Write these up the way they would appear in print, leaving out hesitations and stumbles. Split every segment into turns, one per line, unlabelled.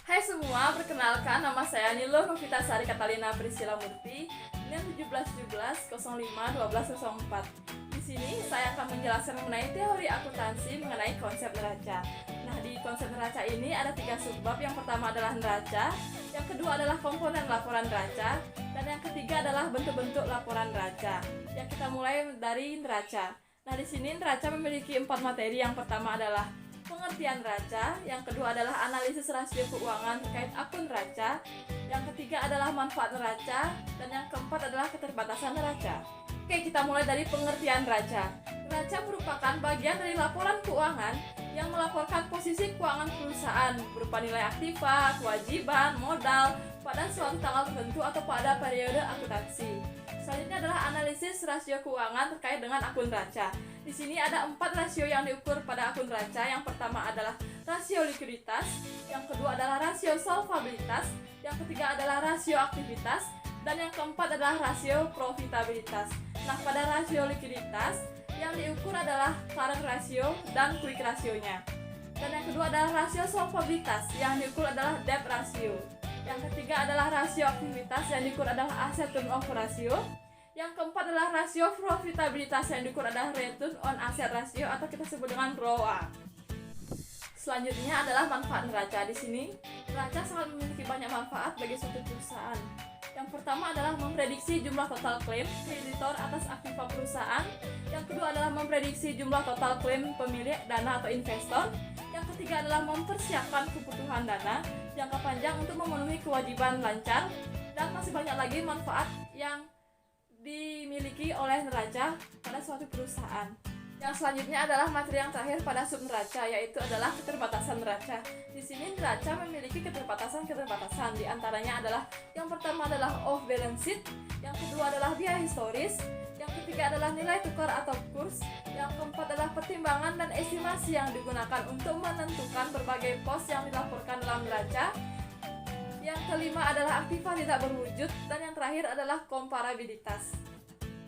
Hai semua, perkenalkan nama saya Nilo Novitasari Catalina Priscilla Murti, NIM 1717-05-1204. Di sini saya akan menjelaskan mengenai teori akuntansi mengenai konsep neraca. Nah, di konsep neraca ini ada 3 subbab. Yang pertama adalah neraca, yang kedua adalah komponen laporan neraca, dan yang ketiga adalah bentuk-bentuk laporan neraca. Yang kita mulai dari neraca. Nah, di sini neraca memiliki 4 materi. Yang pertama adalah pengertian neraca, yang kedua adalah analisis rasio keuangan terkait akun neraca, yang ketiga adalah manfaat neraca, dan yang keempat adalah keterbatasan neraca. Oke, kita mulai dari pengertian neraca. Neraca merupakan bagian dari laporan keuangan yang melaporkan posisi keuangan perusahaan berupa nilai aktiva, kewajiban, modal pada suatu tanggal tertentu atau pada periode akuntansi. Selanjutnya adalah analisis rasio keuangan terkait dengan akun neraca. Di sini ada 4 rasio yang diukur pada akun neraca. Yang pertama adalah rasio likuiditas, yang kedua adalah rasio solvabilitas, yang ketiga adalah rasio aktivitas, dan yang keempat adalah rasio profitabilitas. Nah, pada rasio likuiditas yang diukur adalah current ratio dan quick rasionya. Dan yang kedua adalah rasio solvabilitas, yang diukur adalah debt ratio. Yang ketiga adalah rasio aktivitas, yang diukur adalah asset turnover ratio. Yang keempat adalah rasio profitabilitas, yang diukur adalah return on asset ratio atau kita sebut dengan ROA. Selanjutnya adalah manfaat neraca. Di sini neraca sangat memiliki banyak manfaat bagi suatu perusahaan. Yang pertama adalah memprediksi jumlah total klaim kreditor atas aktiva perusahaan. Yang kedua adalah memprediksi jumlah total klaim pemilik dana atau investor. Yang ketiga adalah mempersiapkan kebutuhan dana jangka panjang untuk memenuhi kewajiban lancar. Dan masih banyak lagi manfaat yang dimiliki oleh neraca pada suatu perusahaan. Yang selanjutnya adalah materi yang terakhir pada sub neraca, yaitu adalah keterbatasan neraca. Di sini neraca memiliki keterbatasan. Di antaranya adalah yang pertama adalah off balance sheet, yang kedua adalah biaya historis, yang ketiga adalah nilai tukar atau kurs, yang keempat adalah pertimbangan dan estimasi yang digunakan untuk menentukan berbagai pos yang dilaporkan dalam neraca. Yang kelima adalah aktiva tidak berwujud, dan yang terakhir adalah komparabilitas.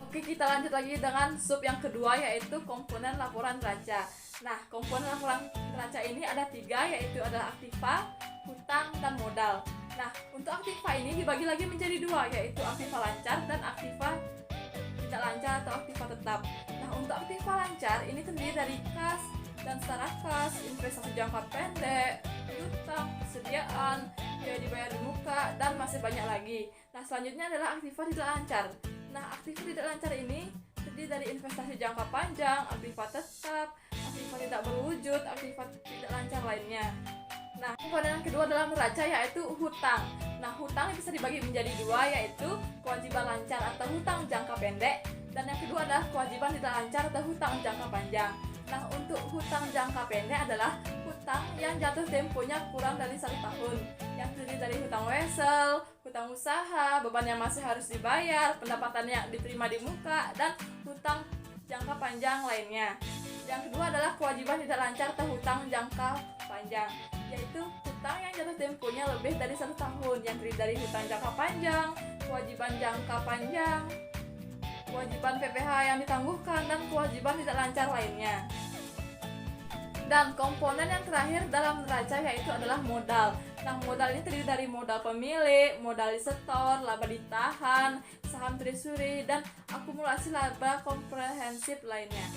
Oke, kita lanjut lagi dengan sub yang kedua, yaitu komponen laporan neraca. Nah, komponen laporan neraca ini ada 3, yaitu adalah aktiva, hutang, dan modal. Nah, untuk aktiva ini dibagi lagi menjadi 2, yaitu aktiva lancar dan aktiva tidak lancar atau aktiva tetap. Nah, untuk aktiva lancar ini terdiri dari kas dan setara kas, investasi jangka pendek, hutang, persediaan, biaya dibayar di muka, dan masih banyak lagi. Nah, selanjutnya adalah aktiva tidak lancar. Nah, aktiva tidak lancar ini terdiri dari investasi jangka panjang, aktiva tetap, aktiva tidak berwujud, aktiva tidak lancar lainnya. Nah, komponen yang kedua dalam neraca yaitu hutang. Nah, hutang bisa dibagi menjadi 2, yaitu kewajiban lancar atau hutang jangka pendek, dan yang kedua adalah kewajiban tidak lancar atau hutang jangka panjang. Nah, untuk hutang jangka pendek adalah hutang yang jatuh temponya kurang dari 1 tahun, yang terdiri dari hutang wesel, hutang usaha, beban yang masih harus dibayar, pendapatan yang diterima di muka, dan hutang jangka panjang lainnya. Yang kedua adalah kewajiban tidak lancar atau hutang jangka panjang, yaitu hutang yang jatuh temponya lebih dari 1 tahun, yang terdiri dari hutang jangka panjang, kewajiban jangka panjang, kewajiban PPh yang ditangguhkan, dan kewajiban tidak lancar lainnya. Dan komponen yang terakhir dalam neraca yaitu adalah modal. Nah, modal ini terdiri dari modal pemilik, modal disetor, laba ditahan, saham treasury, dan akumulasi laba komprehensif lainnya.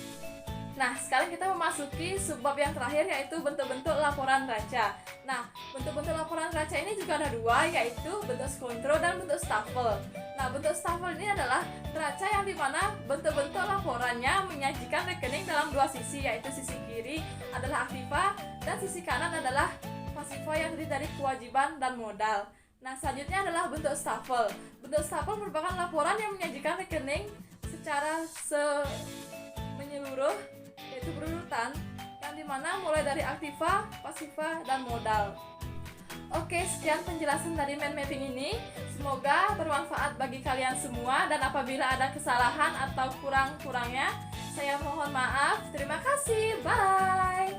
Nah, sekarang kita memasuki subbab yang terakhir, yaitu bentuk-bentuk laporan neraca. Nah, bentuk-bentuk laporan neraca ini juga ada 2, yaitu bentuk skontro dan bentuk stafel. Nah, bentuk stafel ini adalah neraca yang dimana bentuk-bentuk laporannya menyajikan rekening dalam 2 sisi, yaitu sisi kiri adalah aktiva dan sisi kanan adalah pasiva yang terdiri dari kewajiban dan modal. Nah, selanjutnya adalah bentuk stafel. Bentuk stafel merupakan laporan yang menyajikan rekening secara menyeluruh, yaitu berurutan, yang dimana mulai dari aktiva, pasiva, dan modal. Oke, sekian penjelasan dari mind mapping ini. Semoga bermanfaat bagi kalian semua, dan apabila ada kesalahan atau kurang-kurangnya, saya mohon maaf. Terima kasih, bye.